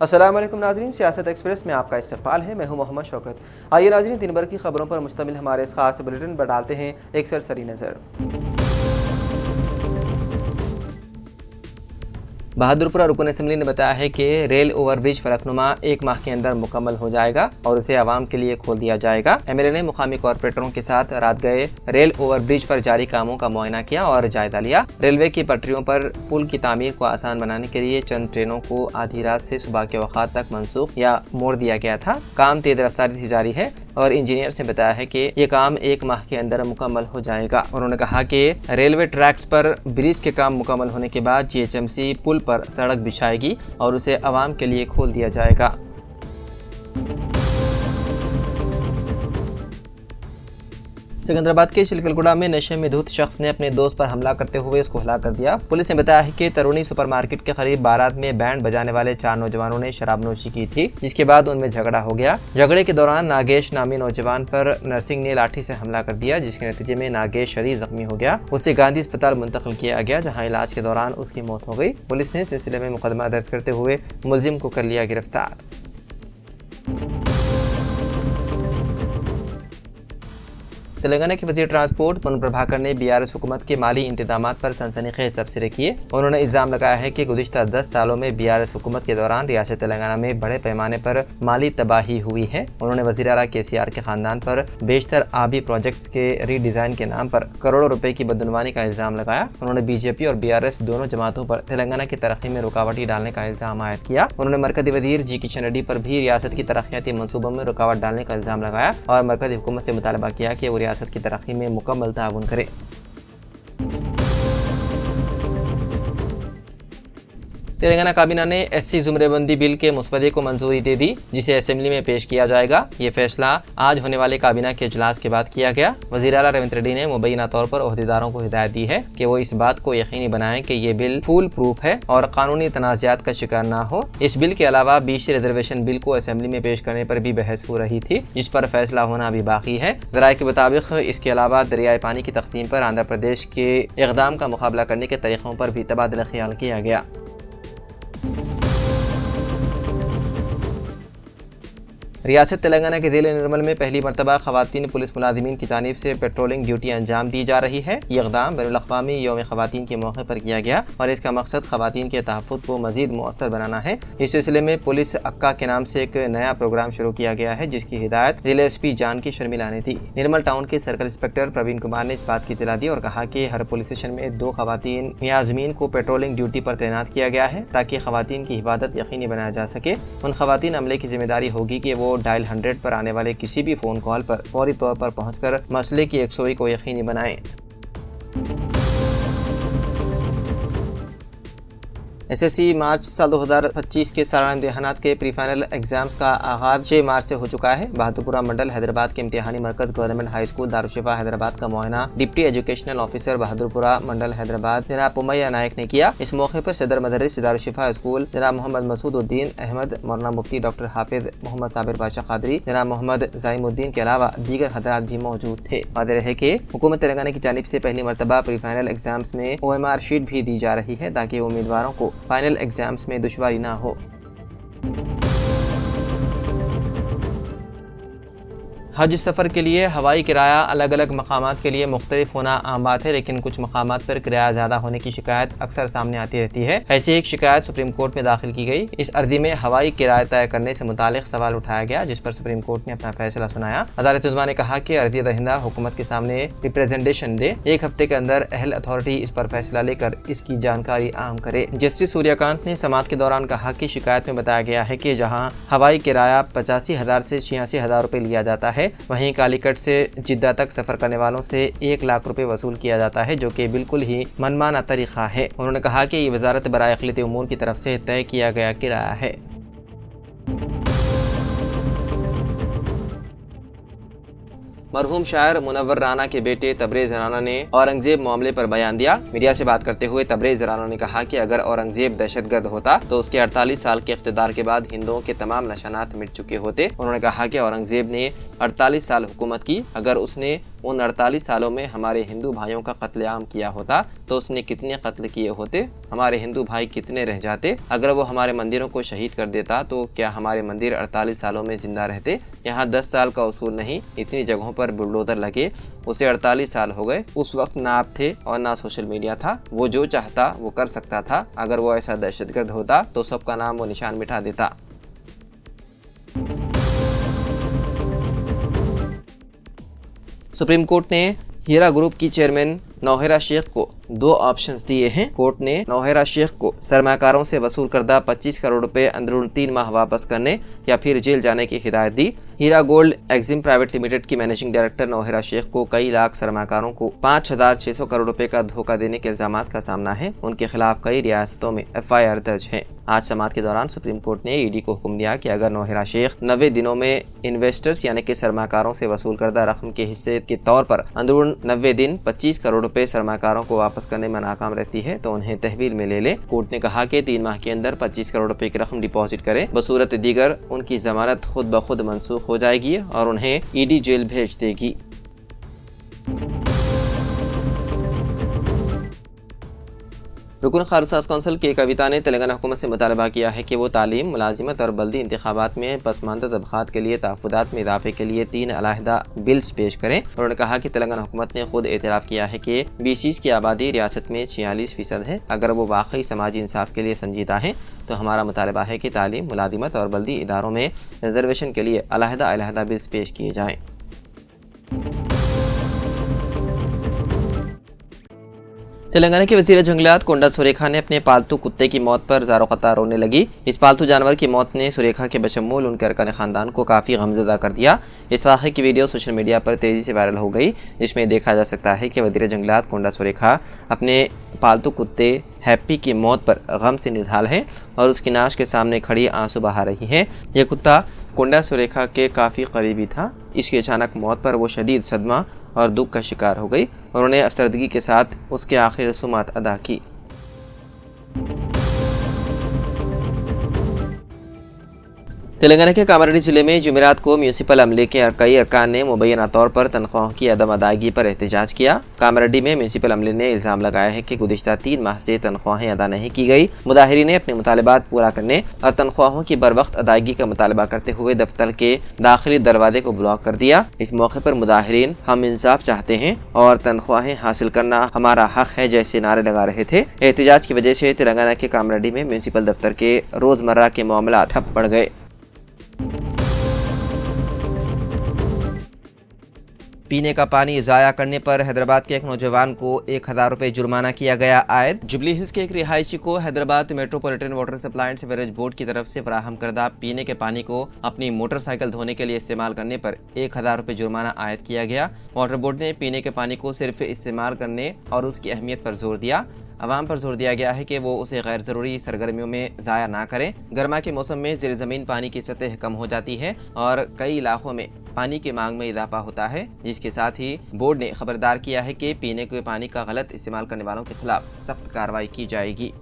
अस्सलाम वालेकुम नाज़रीन, सियासत एक्सप्रेस में आपका इस्तकबाल है। मैं हूं मोहम्मद शौकत। आइए नाज़रीन, दिन भर की खबरों पर मुश्तमिल हमारे इस खास बुलेटिन पर डालते हैं एक सरसरी नज़र। बहादुरपुरा रुकन असम्बली ने बताया है कि रेल ओवरब्रिज फलकनुमा 1 माह के अंदर मुकम्मल हो जाएगा और उसे आवाम के लिए खोल दिया जाएगा। एमएलए ने मुकामी कॉरपोरेटरों के साथ रात गए रेल ओवरब्रिज पर जारी कामों का मुआयना किया और जायजा लिया। रेलवे की पटरियों पर पुल की तामीर को आसान बनाने के लिए चंद ट्रेनों को आधी रात से सुबह के वक़्त तक मनसूख या मोड़ दिया गया था। काम तेज रफ्तारी से जारी है और इंजीनियर से बताया है कि ये काम 1 माह के अंदर मुकम्मल हो जाएगा। उन्होंने कहा कि रेलवे ट्रैक्स पर ब्रिज के काम मुकम्मल होने के बाद जीएचएमसी पुल पर सड़क बिछाएगी और उसे आवाम के लिए खोल दिया जाएगा। सिकंदराबाद के शिलकलगुड़ा में नशे में धुत शख्स ने अपने दोस्त पर हमला करते हुए उसको हलाक कर दिया। पुलिस ने बताया है कि तरुणी सुपरमार्केट के करीब बारात में बैंड बजाने वाले 4 नौजवानों ने शराबनोशी की थी, जिसके बाद उनमें झगड़ा हो गया। झगड़े के दौरान नागेश नामी नौजवान पर नरसिंह ने लाठी से हमला कर दिया, जिसके नतीजे में नागेश शदीद जख्मी हो गया। उसे गांधी अस्पताल मुंतकिल किया गया, जहाँ इलाज के दौरान उसकी मौत हो गई। पुलिस ने इस सिलसिले में मुकदमा दर्ज करते हुए मुलजिम को कर लिया गिरफ्तार। तेलंगाना के वज़ीर ट्रांसपोर्ट पवन प्रभाकर ने बीआरएस हुकूमत के माली इंतजामात पर सनसनीखेज तबसरे किए। उन्होंने इल्ज़ाम लगाया है कि गुज़िश्ता 10 सालों में बीआरएस हुकूमत के दौरान रियासत तेलंगाना में बड़े पैमाने पर माली तबाही हुई है। उन्होंने वज़ीर आला केसीआर के खानदान पर बेशतर आबी प्रोजेक्ट्स के रीडिज़ाइन के नाम पर करोड़ों रुपए की बदनवानी का इल्ज़ाम लगाया। उन्होंने बीजेपी और बीआरएस दोनों जमातों पर तेलंगाना की तरक्की में रुकावटें डालने का इल्ज़ाम आयद किया। उन्होंने मरकज़ी वज़ीर जी किशन रेड्डी पर भी रियासत की तरक्याती मनसूबों में रुकावट डालने का इल्ज़ाम लगाया और मरकज़ी हुकूमत से मुतालबा किया कि वो रियासत की तरक्की में मुकम्मल ताउन करे। तेलंगाना काबीना ने एससी जुमरेबंदी बिल के मसवदे को मंजूरी दे दी, जिसे असेंबली में पेश किया जाएगा। ये फैसला आज होने वाले काबीना के इजलास के बाद किया गया। वज़ीर आला रेवंत रेड्डी ने मुबैना तौर पर ओहदेदारों को हिदायत दी है कि वो इस बात को यकीनी बनाएं कि ये बिल फूल प्रूफ है और कानूनी तनाज़ात का शिकार ना हो। इस बिल के अलावा बीसी रिजर्वेशन बिल को असेंबली में पेश करने पर भी बहस हो रही थी, जिस पर फैसला होना अभी बाकी है। ज़राए के मुताबिक इसके अलावा दरियाई पानी की तकसीम पर आंध्र प्रदेश के इक़दाम का मुकाबला करने के तरीक़ों पर भी तबादला ख्याल किया गया। रियासत तेलंगाना के ज़िले निर्मल में पहली मरतबा ख़वातीन पुलिस मुलाजिमीन की जानिब से पेट्रोलिंग ड्यूटी अंजाम दी जा रही है। ये इक़दाम बैनुल अक़वामी यौम ख़वातीन के मौके पर किया गया और इसका मकसद ख़वातीन के तहफ़्फ़ुज़ को मज़ीद मुअस्सर बनाना है। इस सिलसिले में पुलिस अक्का के नाम से एक नया प्रोग्राम शुरू किया गया है, जिसकी हिदायत ज़िला एसपी जानकी शर्मिला ने दी। निर्मल टाउन के सर्कल इंस्पेक्टर प्रवीण कुमार ने इस बात की इत्तला दी और कहा कि हर पुलिस स्टेशन में 2 ख़वातीन मुलाज़िमीन को पेट्रोलिंग ड्यूटी पर तैनात किया गया है, ताकि ख़वातीन की हिफाजत यकीनी बनाया जा सके। उन ख़वातीन अमले की जिम्मेदारी होगी कि वो डायल 100 पर आने वाले किसी भी फ़ोन कॉल पर फौरी तौर पर पहुंचकर मसले की यकसुई को यकीनी बनाएं। एसएससी मार्च साल 2025 के सालाना इम्तिहानात के प्री फाइनल एग्जाम्स का आगाज 6 मार्च से हो चुका है। बहादुरपुरा मंडल हैदराबाद के इम्तिहानी मरकज गवर्नमेंट हाई स्कूल दारुशिफा हैदराबाद का मुआयना डिप्टी एजुकेशनल ऑफिसर बहादुरपुरा मंडल हैदराबाद जनाब उमैया नायक ने किया। इस मौके पर सदर मदरस दारुशिफा स्कूल जनाब मोहम्मद मसूदुद्दीन अहमद, मौलाना मुफ्ती डॉक्टर हाफिज मोहम्मद साबिर बादशाह कादरी, जनाब मोहम्मद ज़ाइमुद्दीन के अलावा दीगर हजरात भी मौजूद थे। वाज़ेह है कि हुकूमत तेलंगाना की जानिब से पहली मरतबा प्री फाइनल एग्जाम्स में OMR शीट भी दी जा रही है, ताकि उम्मीदवारों को फाइनल एग्जाम्स में दुश्वारी ना हो। हज सफ़र के लिए हवाई किराया अलग अलग मकामात के लिए मुख्तलिफ होना आम बात है, लेकिन कुछ मकामात पर किराया ज़्यादा होने की शिकायत अक्सर सामने आती रहती है। ऐसी एक शिकायत सुप्रीम कोर्ट में दाखिल की गई। इस अर्जी में हवाई किराया तय करने से मुतालिक सवाल उठाया गया, जिस पर सुप्रीम कोर्ट ने अपना फैसला सुनाया। अदालत उज़्मा ने कहा कि अर्जी दहिंदा हुकूमत के सामने रिप्रेजेंटेशन दे, 1 हफ्ते के अंदर अहल अथॉरिटी इस पर फैसला लेकर इसकी जानकारी आम करे। जस्टिस सूर्यकांत ने समाअत के दौरान कहा कि शिकायत में बताया गया है कि जहाँ हवाई किराया 85,000 से 86,000 रुपये लिया जाता है, वहीं कालीकट से जिद्दा तक सफ़र करने वालों से 1 लाख रुपए वसूल किया जाता है, जो कि बिल्कुल ही मनमाना तरीक़ा है। उन्होंने कहा कि ये वज़ारत बराए अक़लियती उमूर की तरफ से तय किया गया किराया है। मरहूम शायर मुनव्वर राना के बेटे तबरेज़ राना ने औरंगजेब मामले पर बयान दिया। मीडिया से बात करते हुए तबरेज़ राना ने कहा कि अगर औरंगजेब दहशतगर्द होता तो उसके 48 साल के इक़्तिदार के बाद हिंदुओं के तमाम निशानात मिट चुके होते। उन्होंने कहा कि औरंगजेब ने 48 साल हुकूमत की, अगर उसने उन 48 सालों में हमारे हिंदू भाइयों का कत्लेआम किया होता तो उसने कितने कत्ल किए होते, हमारे हिंदू भाई कितने रह जाते। अगर वो हमारे मंदिरों को शहीद कर देता तो क्या हमारे मंदिर 48 सालों में जिंदा रहते। यहाँ 10 साल का उसूल नहीं, इतनी जगहों पर बुलडोजर लगे, उसे 48 साल हो गए। उस वक्त ना आप थे और ना सोशल मीडिया था। वो जो चाहता वो कर सकता था। अगर वो ऐसा दहशतगर्द होता तो सबका नाम वो निशान मिटा देता। सुप्रीम कोर्ट ने हीरा ग्रुप की चेयरमैन नौहेरा शेख को 2 ऑप्शंस दिए हैं। कोर्ट ने नौहेरा शेख को सरमाकारों से वसूल करदा 25 करोड़ रुपए अंदरून 3 माह वापस करने या फिर जेल जाने की हिदायत दी। हीरा गोल्ड एग्जिम प्राइवेट लिमिटेड की मैनेजिंग डायरेक्टर नौहेरा शेख को कई लाख सरमाकारों को 5,600 करोड़ रुपए का धोखा देने के इल्जाम का सामना है। उनके खिलाफ कई रियासतों में FIR दर्ज है। आज समाअत के दौरान सुप्रीम कोर्ट ने ED को हुक्म दिया कि अगर नौहेरा शेख 90 दिनों में इन्वेस्टर्स यानी कि सरमाकारों से वसूल करदा रकम के हिस्से के तौर पर अंदरून 90 दिन 25 करोड़ रुपए सरमाकारों को वापस करने में नाकाम रहती है तो उन्हें तहवील में ले ले। कोर्ट ने कहा कि 3 माह के अंदर 25 करोड़ रुपए की रकम डिपॉजिट करें, बसूरत दीगर उनकी जमानत खुद ब खुद मंसूख हो जाएगी और उन्हें ED जेल भेज देगी। रुकन खालसास कौंसिल के कविता ने तेलंगाना हुकूमत से मुतालबा किया है कि वो तालीम, मुलाजिमत और बल्दी इंतखाबात में पसमानदा तबक़ात के लिए तहफ़्फ़ुज़ात में इजाफे के लिए 3 अलहदा बिल्स पेश करें। उन्होंने कहा कि तेलंगाना हुकूमत ने खुद एतराफ़ किया है कि BCs की आबादी रियासत में 46% है। अगर वो वाकई समाजी इंसाफ के लिए संजीदा है तो हमारा मुतालबा है कि तालीम, मुलाजिमत और बल्दी इदारों में रिजर्वेशन के लिए अलहदा बिल्स पेश किए जाएँ। तेलंगाना के वज़ीर जंगलात कोंडा सुरेखा ने अपने पालतू कुत्ते की मौत पर ज़ारो क़तार रोने लगी। इस पालतू जानवर की मौत ने सुरेखा के बशमूल उनके अरकान ख़ानदान को काफ़ी गमज़दा कर दिया। इस वाक़े की वीडियो सोशल मीडिया पर तेज़ी से वायरल हो गई, जिसमें देखा जा सकता है कि वज़ीर जंगलात कोंडा सुरेखा अपने पालतू कुत्ते हैप्पी की मौत पर गम से निढाल हैं और उसकी नाश के सामने खड़ी आंसू बहा रही हैं। यह कुत्ता कोंडा सुरेखा के काफ़ी करीबी था। इसकी अचानक मौत पर वो शदीद सदमा और दुख का शिकार हो गई। उन्होंने अफसरदगी के साथ उसके आखिरी रसूमात अदा की। तेलंगाना के कामारेड्डी जिले में जुमेरात को म्यूनसिपल अमले के कई अरकान ने मुबैना तौर पर तनख्वाहों की अदम अदायगी पर एहतजाज किया। कामारेड्डी में म्यूनसिपल अमले ने इल्ज़ाम लगाया है कि गुज़िश्ता 3 माह से तनख्वाहें अदा नहीं की गई। मुदाहिरीन ने अपने मुतालबात पूरा करने और तनख्वाहों की बरवक्त अदायगी का मुतालबा करते हुए दफ्तर के दाखिली दरवाजे को ब्लॉक कर दिया। इस मौके पर मुदाहिरीन हम इंसाफ चाहते हैं और तनख्वाहें हासिल करना हमारा हक है जैसे नारे लगा रहे थे। एहतजाज की वजह से तेलंगाना के कामारेड्डी में म्यूनसिपल दफ्तर के रोज़मर्रा के मामला ठप पड़ गए। पीने का पानी ज़ाया करने पर हैदराबाद के एक नौजवान को 1,000 रुपये जुर्माना किया गया आयद। जुबली हिल्स के एक रिहायशी को Hyderabad metropolitan water supply and sewerage board की तरफ से फराहम करदा पीने के पानी को अपनी मोटरसाइकिल धोने के लिए इस्तेमाल करने पर 1,000 रुपये जुर्माना आयद किया गया। वाटर बोर्ड ने पीने के पानी को सिर्फ इस्तेमाल करने और उसकी अहमियत पर जोर दिया। आवाम पर जोर दिया गया है कि वो उसे गैर ज़रूरी सरगर्मियों में ज़ाया ना करें। गर्मा के मौसम में ज़ेर ज़मीन पानी की सतह कम हो जाती है और कई इलाकों में पानी की मांग में इजाफा होता है, जिसके साथ ही बोर्ड ने खबरदार किया है कि पीने के पानी का गलत इस्तेमाल करने वालों के खिलाफ सख्त कार्रवाई की जाएगी।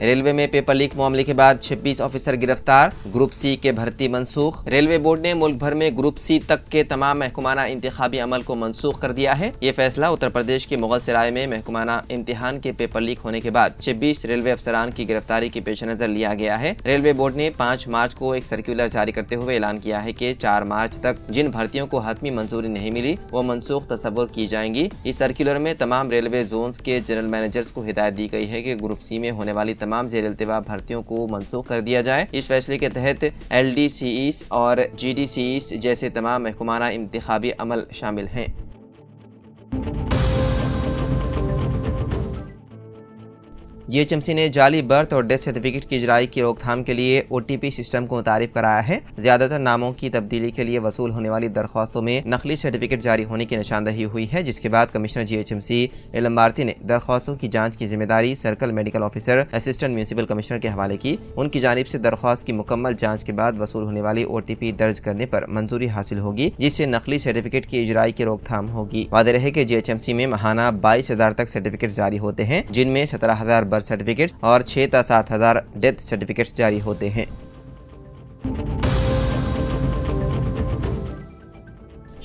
रेलवे में पेपर लीक मामले के बाद 26 ऑफिसर गिरफ्तार, ग्रुप C के भर्ती मनसूख। रेलवे बोर्ड ने मुल्क भर में ग्रुप C तक के तमाम महकमाना इंतखाबी अमल को मनसूख कर दिया है। ये फैसला उत्तर प्रदेश के मुगलसराय में महकमाना इम्तिहान के पेपर लीक होने के बाद 26 रेलवे अफसरान की गिरफ्तारी के पेश नजर लिया गया है। रेलवे बोर्ड ने 5 मार्च को एक सर्कुलर जारी करते हुए ऐलान किया है कि 4 मार्च तक जिन भर्तियों को हतमी मंजूरी नहीं मिली वो मनसूख तस्वुर की जाएंगी। इस सर्कुलर में तमाम रेलवे जोन्स के जनरल मैनेजर्स को हिदायत दी गई है कि ग्रुप C में होने वाली तमाम ज़ेर-इल्तिवा भर्तियों को मनसूख कर दिया जाए। इस फैसले के तहत LDCEs और GDCEs जैसे तमाम महकमाना इंतखाबी अमल शामिल हैं। GHMC ने जाली बर्थ और डेथ सर्टिफिकेट की इजराई की रोकथाम के लिए OTP सिस्टम को मुतारिफ कराया है। ज्यादातर नामों की तब्दीली के लिए वसूल होने वाली दरख्वास्तों में नकली सर्टिफिकेट जारी होने की निशानदही हुई है, जिसके बाद कमिश्नर GHMC इलम भारती ने दरख्वास्तों की जांच की जिम्मेदारी circle medical officer assistant municipal commissioner के हवाले की। उनकी जानिब से दरख्वास्त की मुकम्मल जाँच के बाद वसूल होने वाली OTP दर्ज करने पर मंजूरी हासिल होगी, जिससे नकली सर्टिफिकेट की इजराई की रोकथाम होगी। वादे रहे कि GHMC में माहाना 22,000 तक सर्टिफिकेट जारी होते हैं, जिनमें 17,000 बर्थ सर्टिफिकेट्स और 6 से 7,000 डेथ सर्टिफिकेट्स जारी होते हैं।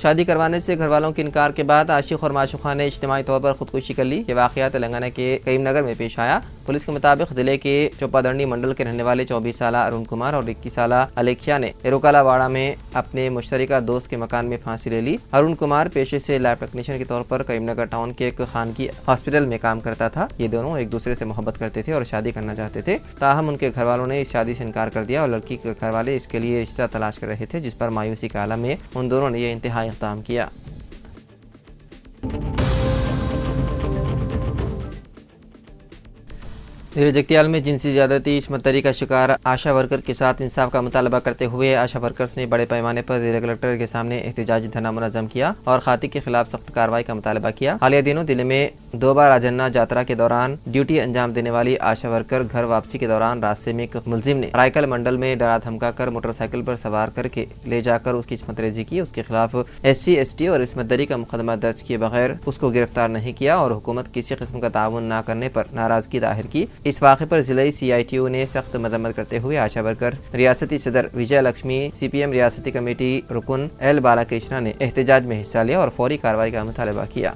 शादी करवाने से घर वालों के इनकार के बाद आशिक और माशूका ने इज्तिमाई तौर पर खुदकुशी कर ली। ये वाक़या तेलंगाना के करीमनगर में पेश आया। पुलिस के मुताबिक जिले के चोपादंडी मंडल के रहने वाले 24 साल अरुण कुमार और 21 साल अलेखिया ने एरोकालावाड़ा में अपने मुश्तरिका दोस्त के मकान में फांसी ले ली। अरुण कुमार पेशे से लैब टेक्नीशियन के तौर पर करीमनगर टाउन के एक खानगी हॉस्पिटल में काम करता था। ये दोनों एक दूसरे से मोहब्बत करते थे और शादी करना चाहते थे। ताहम उनके घर वालों ने इस शादी से इनकार कर दिया और लड़की के घर वाले इसके लिए रिश्ता तलाश कर रहे थे, जिस पर मायूसी के आलम में उन दोनों ने यह इंतहाई इक़दाम किया। ज़िले जगतियाल में जिनसी ज़्यादती इस्मत दरी का शिकार आशा वर्कर के साथ इंसाफ का मुतालबा करते हुए आशा वर्कर्स ने बड़े पैमाने पर जिला कलेक्टर के सामने एहतजाजी धरना मुनज़्ज़म किया और खाती के खिलाफ सख्त कार्रवाई का मुतालबा किया। हालिया दिनों जिले में 2 बार राजन्ना यात्रा के दौरान ड्यूटी अंजाम देने वाली आशा वर्कर घर वापसी के दौरान रास्ते में एक मुलजिम ने रायकल मंडल में डरा धमका कर मोटरसाइकिल पर सवार करके ले जाकर उसकी इस्मत रेजी की। उसके खिलाफ SC ST और इस्मत दरी का मुकदमा दर्ज किए बगैर उसको गिरफ्तार नहीं किया और हुकूमत किसी किस्म का ताउन न करने पर नाराजगी जाहिर की। इस वाक़े पर जिले CITU ने सख्त मजम्मत करते हुए आशा वर्कर रियासती सदर विजय लक्ष्मी, CPM रियासती कमेटी रुकन L बालाकृष्णा ने एहतजाज में हिस्सा लिया और फौरी कार्रवाई का मुतालबा किया।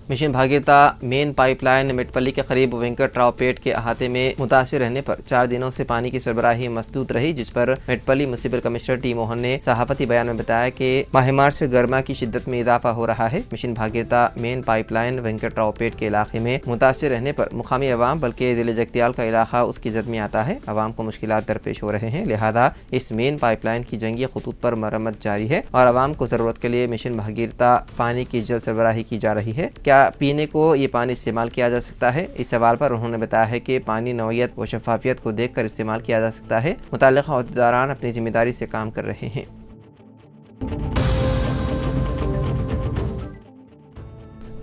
मिशन भागीरता मेन पाइपलाइन मेटपल्ली के करीब वेंकटराव पेट के अहाते में मुतासिर रहने पर 4 दिनों से पानी की सरबराही मसदूद रही, जिस पर Metpally municipal commissioner T Mohan ने सहाफती बयान में बताया कि माह मार्च से गर्मा की शिद्दत में इजाफा हो रहा है। मिशन भागीरता मेन पाइपलाइन वेंकटराव पेट के इलाके में मुतासिर रहने पर मुकामी अवाम बल्कि जिले जगतियाल का इलाका उसकी जद में आता है। अवाम को मुश्किलात दरपेश हो रहे हैं, लिहाजा इस मेन पाइपलाइन की जंगी खतूत पर मरम्मत जारी है और अवाम को जरूरत के लिए मिशन भागीरता पानी की जल्द सरबराही की जा रही है। क्या पीने को ये पानी इस्तेमाल किया जा सकता है? इस सवाल पर उन्होंने बताया है कि पानी नौइयत व शफाफियत को देखकर इस्तेमाल किया जा सकता है। मुताल्लिक़ा अहदेदारान अपनी जिम्मेदारी से काम कर रहे हैं।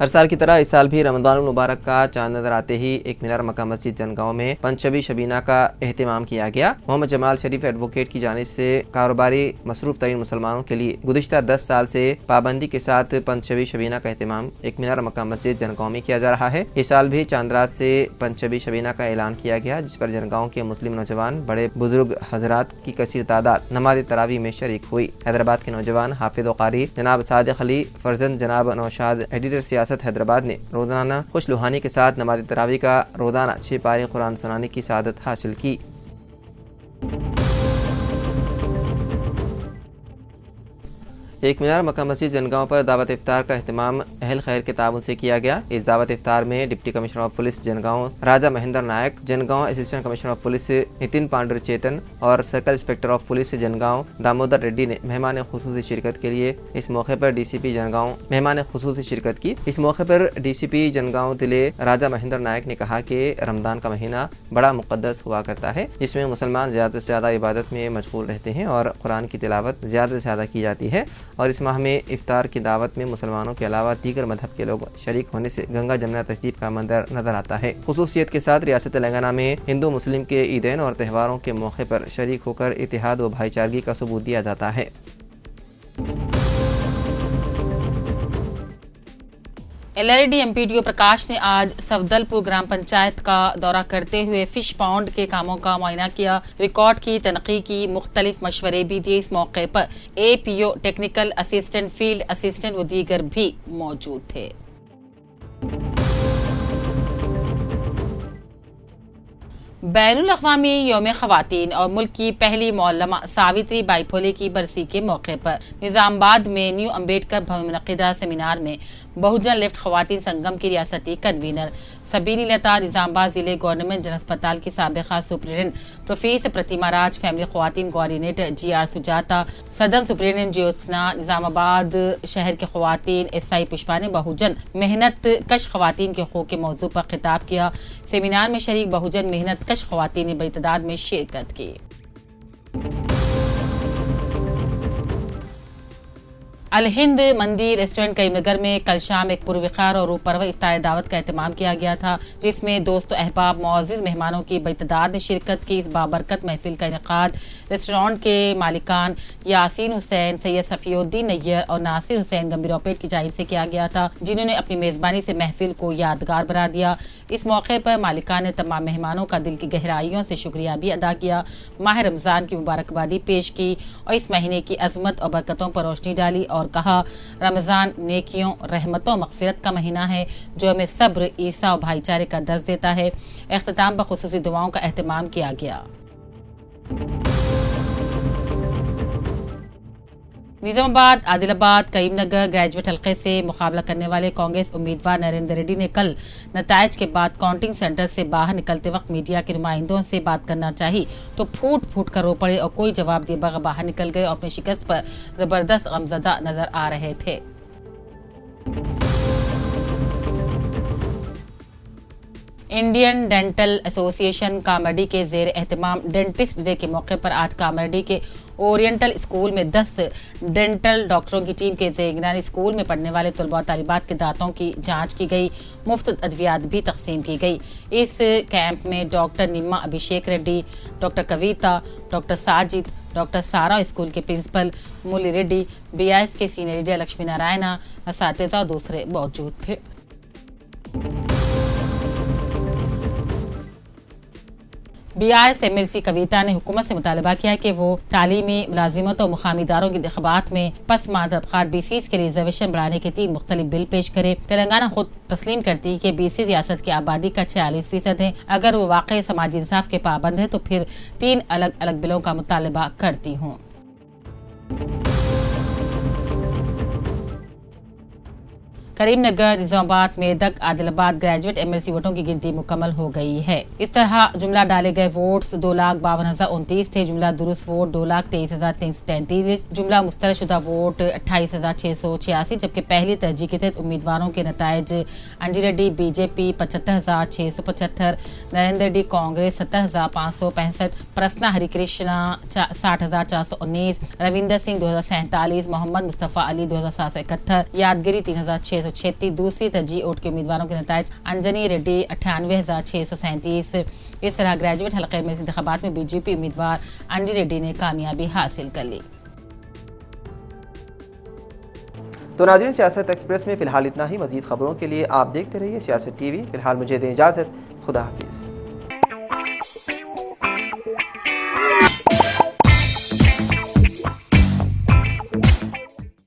हर साल की तरह इस साल भी रमज़ानुल मुबारक का चांद नजर आते ही एक मीनार मक्का मस्जिद जनगांव में पंचशबी शबीना का एहतमाम किया गया। मोहम्मद जमाल शरीफ एडवोकेट की जानिब से कारोबारी मसरूफ तरीन मुसलमानों के लिए गुज़िश्ता 10 साल से पाबंदी के साथ पंचशबी शबीना का एहतमाम एक मीनार मक्का मस्जिद जनगांव में किया जा रहा है। इस साल भी चांद रात से पंचशबी शबीना का ऐलान किया गया, जिस पर जनगांव के मुस्लिम नौजवान बड़े बुजुर्ग हजरात की कसीर तादाद नमाज तरावी में शरीक हुई। हैदराबाद के नौजवान हाफिज व कारी जनाब सादिक अली फर्जंद जनाब नौशाद एडिटर सियासत हैदराबाद ने रोजाना खुश लुहानी के साथ नमाज तरावी का रोजाना 6 पारे कुरान सुनाने की सआदत हासिल की। एक मीनार मक्का मस्जिद जनगांव पर दावत इफ्तार का एहतमाम अहल खैर के ताबन से किया गया। इस दावत इफ्तार में deputy commissioner of police Jangaon Raja Mahendra Naik, Jangaon assistant commissioner of police Nitin Pandur Chetan और circle inspector of police Jangaon Damodar Reddy ने मेहमान खुसूसी शिरकत के लिए इस मौके पर DCP जनगांव मेहमान खुसूसी शिरकत की। इस मौके पर DCP जनगांव जिले राजा महेंद्र नायक ने कहा कि रमज़ान का महीना बड़ा मुक़द्दस हुआ करता है, जिसमें मुसलमान ज़्यादा से ज़्यादा इबादत में मशगूल रहते हैं और कुरान की तिलावत ज़्यादा से ज़्यादा की जाती है और इस माह में इफ्तार की दावत में मुसलमानों के अलावा दीगर मजहब के लोग शरीक होने से गंगा जमुना तहजीब का मंजर नजर आता है। खुसूसियत के साथ रियासत तेलंगाना में हिंदू मुस्लिम के ईदैन और त्योहारों के मौके पर शरीक होकर इत्तेहाद व भाईचारगी का सबूत दिया जाता है। LLD MPDO प्रकाश ने आज सफदलपुर ग्राम पंचायत का दौरा करते हुए फिश पाउंड के कामों का मुआयना किया, रिकॉर्ड की तनक़ी की, मुख्तलिफ मशवरे भी दिए। इस मौके पर APO, technical assistant, field assistant व दीगर भी मौजूद थे। बैनुल अक़वामी यौम ख़वातीन और मुल्क की पहली मौलमा सावित्री बाई फुले की बरसी के मौके पर निज़ामाबाद में न्यू अम्बेडकर भवन में मुनक़िदा सेमिनार में बहुजन लेफ्ट ख़वातीन संगम की रियासती कन्वीनर सबीनी लता, निज़ामाबाद जिले गवर्नमेंट जनरल अस्पताल की साबिक़ा सुपरिटेंडेंट प्रोफेसर प्रतिमा राज, फैमिली ख़वातीन कोऑर्डिनेटर GR सुजाता, सदन सुपरिटेंडेंट ज्योत्सना, निज़ामाबाद शहर के ख़वातीन SI पुष्पा ने बहुजन मेहनत कश ख़वातीन के हक़ूक़ के मौजू पर खिताब किया। सेमिनार में शरीक बहुजन मेहनत कश ख़वातीन ने बड़ी तादाद में शिरकत की। अल हिंद मंदी रेस्टोरेंट करीमनगर में कल शाम एक पुरवकार और रूपरवा इफ्तार दावत का एहतमाम किया गया था, जिसमें दोस्तों अहबाब मुअज़्ज़िज़ मेहमानों की बड़ी ने शिरकत की। इस बाबरकत महफिल का इनेकाद रेस्टोरेंट के मालिकान यासीन हुसैन, सैयद सफ़ीउद्दीन नैयर और नासिर हुसैन गंभीरोपेट की जानिब से किया गया था, जिन्होंने अपनी मेज़बानी से महफिल को यादगार बना दिया। इस मौके पर मालिकान ने तमाम मेहमानों का दिल की गहराइयों से शुक्रिया भी अदा किया, माह रमज़ान की मुबारकबादी पेश की और इस महीने की अज़मत और बरकतों पर रोशनी डाली और कहा, रमज़ान नेकियों, रहमतों, मग़फ़िरत का महीना है जो हमें सब्र, ईसा और भाईचारे का दर्ज देता है। इख्तिताम पर खुसूसी दुआओं का एहतमाम किया गया। निजामाबाद, आदिलाबाद, करीमनगर ग्रेजुएट हल्के से मुकाबला करने वाले कांग्रेस उम्मीदवार नरेंद्र रेड्डी ने कल नतायज के बाद काउंटिंग सेंटर से बाहर निकलते वक्त मीडिया के नुमाइंदों से बात करना चाहिए तो फूट फूट कर रो पड़े और कोई जवाब दिए बगैर बाहर निकल गए और अपनी शिकस्त पर जबरदस्त गमज़दा नजर आ रहे थे। इंडियन डेंटल एसोसिएशन कामर्डी के जेर एहतमाम डेंटिस्ट डे के मौके पर आज कामर्डी के ओरिएंटल स्कूल में 10 डेंटल डॉक्टरों की टीम के निगरानी स्कूल में पढ़ने वाले तलबा तालिबात के दांतों की जांच की गई, मुफ्त अद्वियात भी तकसीम की गई। इस कैंप में डॉक्टर निम्मा अभिषेक रेड्डी, डॉक्टर कविता, डॉक्टर साजिद, डॉक्टर सारा, स्कूल के प्रिंसिपल मुली रेड्डी, BIS के सीनियर लीडर लक्ष्मी नारायणा, असातिज़ा और दूसरे मौजूद थे। BRS MLC कविता ने हुकूमत से मुतालबा किया कि वो तालीमी मुलाजिमत और मुकामी इदारों की इंतखाबात में पसमानदा तबक़ात BCs के लिए रिजर्वेशन बढ़ाने के 3 मुख्तलिफ बिल पेश करे। तेलंगाना खुद तस्लीम करती है कि BC रियासत की आबादी का 46% है। अगर वो वाकई समाजी इंसाफ के पाबंद है तो फिर 3 अलग अलग बिलों का मुतालबा करती हूँ। करीमनगर, निजामाबाद, मेदक, आदिलाबाद ग्रेजुएट MLC वोटों की गिनती मुकम्मल हो गई है। इस तरह जुमला डाले गए वोट्स 2,52,029 थे। जुमला दुरुस्त वोट 2,23,333, जुमला मुस्तरदशुदा वोट 28,686, जबकि पहली तरजीह के तहत उम्मीदवारों के नतायज अंजी रेड्डी BJP 75,675, नरेंद्र रेड्डी कांग्रेस 70,565, प्रसन्ना हरिकृष्णा 60,419, रविंदर सिंह 2,047, मोहम्मद मुस्तफ़ा अली 2,771, यादगिरी 3,636। दूसरी तरजीह वोट के उम्मीदवारों के नतायज अंजनी रेड्डी 98,637। इस तरह ग्रेजुएट हल्के में इंतखाबात में BJP उम्मीदवार अंजी रेड्डी ने कामयाबी हासिल कर ली। तो नाज़रीन, सियासत एक्सप्रेस में फिलहाल इतना ही। मजीद खबरों के लिए आप देखते रहिए सियासत TV। फिलहाल मुझे दें इजाज़त। खुदा हाफिज़।